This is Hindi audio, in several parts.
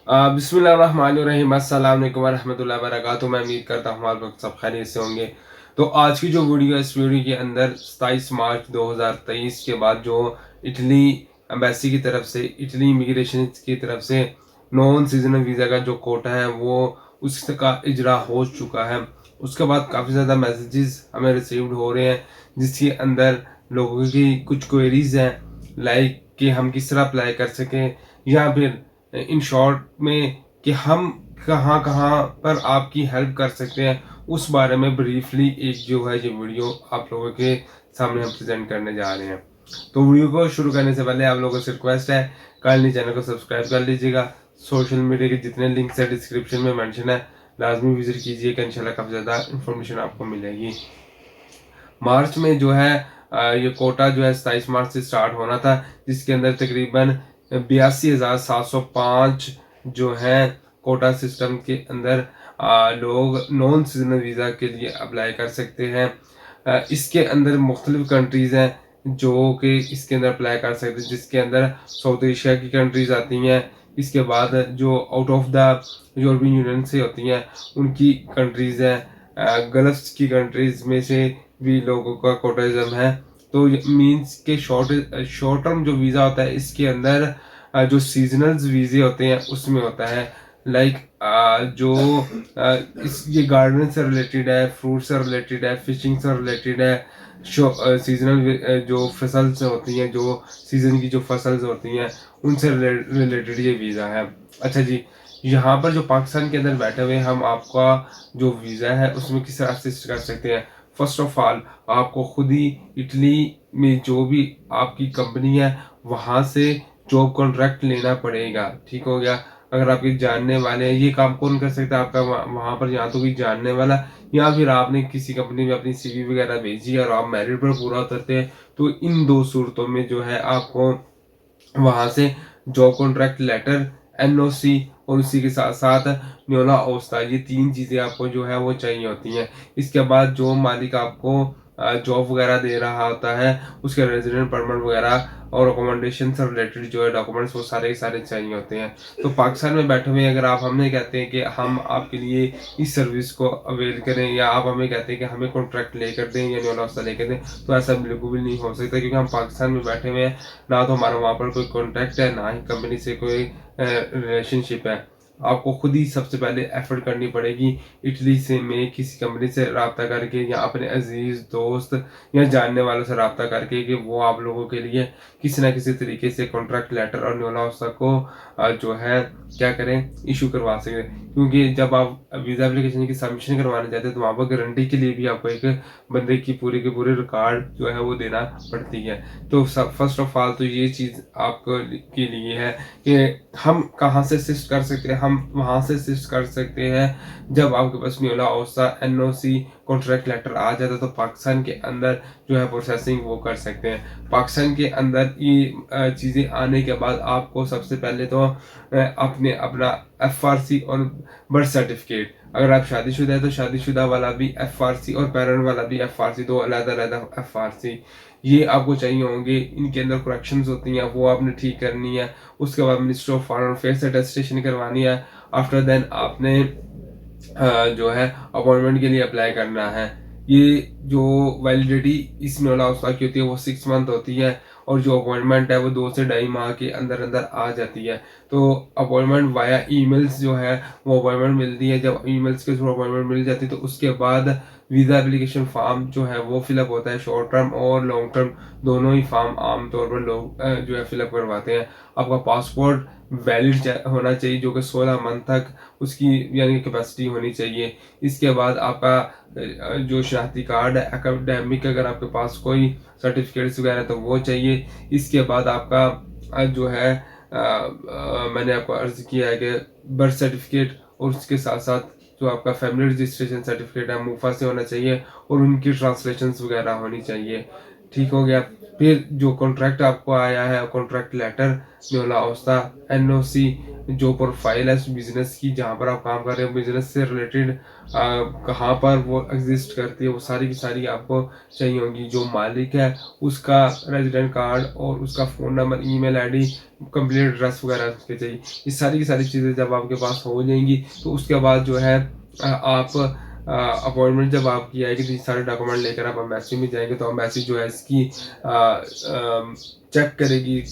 बिस्मिल्लाहिर्रहमानिर्रहीम अस्सलाम वालेकुम वरहमतुल्लाहि वबरकातुहू। मैं उम्मीद करता हूँ आप लोग सब खैरियत से होंगे। तो आज की जो वीडियो है, इस वीडियो के अंदर 27 मार्च 2023 के बाद जो इटली एम्बेसी की तरफ से, इटली इमिग्रेशन की तरफ से नॉन सीजनल वीज़ा का जो कोटा है वो उसका इजरा हो चुका है। उसके बाद काफ़ी ज़्यादा मैसेजेस हमें रिसीव्ड हो रहे हैं, जिसके अंदर लोगों की कुछ क्वेरीज हैं, लाइक कि हम किस तरह अप्लाई कर सकें, या फिर इन शॉर्ट में कि हम कहाँ कहाँ पर आपकी हेल्प कर सकते हैं, उस बारे में ब्रीफली एक जो है ये वीडियो आप लोगों के सामने हम प्रेजेंट करने जा रहे हैं। तो वीडियो को शुरू करने से पहले आप लोगों से रिक्वेस्ट है, काइंडली चैनल को सब्सक्राइब कर लीजिएगा। सोशल मीडिया के जितने लिंक्स है डिस्क्रिप्शन में मेंशन है, लाजमी विजिट कीजिएगा। इंशाल्लाह काफ़ी ज़्यादा इंफॉर्मेशन आपको मिलेगी। मार्च में जो है ये कोटा जो है 27 मार्च से स्टार्ट होना था, जिसके अंदर तकरीबन 82,705 जो है कोटा सिस्टम के अंदर लोग नॉन सीजनल वीज़ा के लिए अप्लाई कर सकते हैं। इसके अंदर मुख्तलिफ कंट्रीज़ हैं जो कि इसके अंदर अप्लाई कर सकते हैं, जिसके अंदर साउथ एशिया की कंट्रीज़ आती हैं। इसके बाद जो out of the European union से होती हैं उनकी कंट्रीज़ हैं। गल्फ की कंट्रीज़ में से भी लोगों का कोटाइज्म है। तो मींस के शॉर्ट टर्म जो वीज़ा होता है, इसके अंदर जो सीजनल वीज़े होते हैं उसमें होता है, लाइक जो इस ये गार्डन से रिलेटेड है, फ्रूट से रिलेटेड है, फिशिंग से रिलेटेड है। सीजनल जो फसल से होती हैं, जो सीजन की जो फसल होती हैं, उनसे रिलेटेड ये वीज़ा है। अच्छा जी, यहाँ पर जो पाकिस्तान के अंदर बैठे हुए हम आपका जो वीज़ा है उसमें किस तरह असिस्ट कर सकते हैं। फर्स्ट ऑफ ऑल आपको खुद ही इटली में जो भी आपकी कंपनी है वहाँ से जॉब कॉन्ट्रैक्ट लेना पड़ेगा। ठीक हो गया। अगर आपके जानने वाले हैं, ये काम कौन कर सकता है आपका वहाँ पर, या तो कोई जानने वाला, या फिर आपने किसी कंपनी में अपनी सीवी वगैरह भेजी और आप मेरिट पर पूरा उतरते हैं, तो इन दो सूरतों में जो है आपको वहाँ से जॉब कॉन्ट्रैक्ट लेटर, एनओसी और उसी के साथ साथ न्योला ओस्ता, ये तीन चीज़ें आपको जो है वो चाहिए होती हैं। इसके बाद जो मालिक आपको जॉब वगैरह दे रहा होता है, उसके रेजिडेंट परमिट वगैरह और अकोमोडेशन से रिलेटेड जो है डॉक्यूमेंट्स, वो सारे के सारे चाहिए होते हैं। तो पाकिस्तान में बैठे हुए अगर आप हमें कहते हैं कि हम आपके लिए इस सर्विस को अवेल करें, या आप हमें कहते हैं कि हमें कॉन्ट्रैक्ट लेकर दें या न्योला ओस्ता लेकर दें, तो ऐसा बिल्कुल भी नहीं हो सकता, क्योंकि हम पाकिस्तान में बैठे हुए हैं। ना तो हमारा वहाँ पर कोई कॉन्टैक्ट है, ना ही कंपनी से कोई रिलेशनशिप है। आपको खुद ही सबसे पहले एफर्ट करनी पड़ेगी इटली से में किसी कंपनी से रब्ता करके, या अपने अजीज़ दोस्त या जानने वालों से रब्ता करके, कि वो आप लोगों के लिए किसी ना किसी तरीके से कॉन्ट्रैक्ट लेटर और न्योला ओस्ता को जो है क्या करें, इशू करवा सकें। क्योंकि जब आप वीज़ा एप्लीकेशन की सबमिशन करवाने जाते हैं, तो वहाँ पर गारंटी के लिए भी आपको एक बंदे की पूरी के पूरे रिकॉर्ड जो है वो देना पड़ती है। तो फर्स्ट ऑफ ऑल तो ये चीज़ आपको के लिए है कि हम कहाँ से असिस्ट कर सकते हैं। हम वहाँ से असिस्ट कर सकते हैं जब आपके पास न्योला ओस्ता, एनओसी, कॉन्ट्रैक्ट लेटर आ जाता है, तो पाकिस्तान के अंदर जो है प्रोसेसिंग वो कर सकते हैं। पाकिस्तान के अंदर ये चीज़ें आने के बाद आपको सबसे पहले तो अपने अपना एफआरसी और बर्थ सर्टिफिकेट, अगर आप शादीशुदा है तो शादीशुदा वाला भी एफआरसी और पेरेंट वाला भी एफआरसी, दो अलग-अलग एफआरसी ये आपको चाहिए होंगे। इनके अंदर करेक्शंस होती हैं, वो आपने ठीक करनी है। उसके बाद मिनिस्ट्री ऑफ फॉरेन अफेयर्स से अटेस्टेशन करवानी है। आफ्टर देन आपने जो है अपॉइंटमेंट के लिए अप्लाई करना है। ये जो वैलिडिटी इस न्योला ओस्ता की होती है वो 6 मंथ होती है, और जो अपॉइंटमेंट है वो 2 से ढाई माह के अंदर अंदर आ जाती है। तो अपॉइंटमेंट वाया ईमेल्स जो है वो अपॉइंटमेंट मिलती है। जब ईमेल्स के थ्रू अपॉइंटमेंट मिल जाती है, तो उसके बाद वीज़ा एप्लीकेशन फॉर्म जो है वो फिलअप होता है। शॉर्ट टर्म और लॉन्ग टर्म दोनों ही फॉर्म आमतौर पर लोग जो है फिलअप करवाते हैं। आपका पासपोर्ट वैलिड होना चाहिए, जो कि 16 मंथ तक उसकी यानी कैपेसिटी होनी चाहिए। इसके बाद आपका जो शनाख्ती कार्ड है, एकेडमिक अगर आपके पास कोई सर्टिफिकेट्स वगैरह तो वो चाहिए। इसके बाद आपका जो है मैंने आपको अर्ज किया है कि बर्थ सर्टिफिकेट, और उसके साथ साथ जो आपका फैमिली रजिस्ट्रेशन सर्टिफिकेट है मूफा से होना चाहिए, और उनकी ट्रांसलेशंस वगैरह होनी चाहिए। ठीक हो गया। फिर जो कॉन्ट्रैक्ट आपको आया है, कॉन्ट्रैक्ट लेटर, न्योला ओस्ता, एनओसी, जो प्रोफाइल है उस बिज़नेस की, जहाँ पर आप काम कर रहे हो, बिज़नेस से रिलेटेड कहाँ पर वो एग्ज़िस्ट करती है, वो सारी की सारी आपको चाहिए होंगी। जो मालिक है उसका रेज़िडेंट कार्ड और उसका phone number, email ID, complete address वगैरह उसके चाहिए। ये सारी की सारी चीज़ें जब आपके पास हो जाएँगी, तो उसके बाद जो है आप अपॉइंटमेंट जब आपकी आएगी, तो ये सारे डॉक्यूमेंट लेकर आप एम्बेसी में जाएँगे, तो एम्बेसी जो है इसकी चेक करेगी।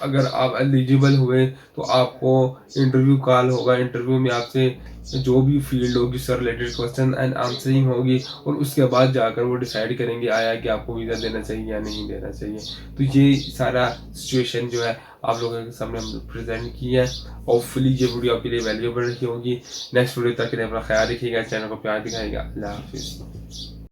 अगर आप एलिजिबल हुए तो आपको इंटरव्यू कॉल होगा। इंटरव्यू में आपसे जो भी फील्ड होगी उससे रिलेटेड क्वेश्चन एंड आंसरिंग होगी, और उसके बाद जाकर वो डिसाइड करेंगे आया कि आपको वीज़ा देना चाहिए या नहीं देना चाहिए। तो ये सारा सिचुएशन जो है आप लोगों के सामने हमने प्रेजेंट की है। होपफुली ये वीडियो आपके लिए वैल्यूएबल रही होगी। नेक्स्ट वीडियो तक के लिए अपना ख्याल रखिएगा, चैनल को प्यार दिखाएगा। अल्लाह हाफिज़।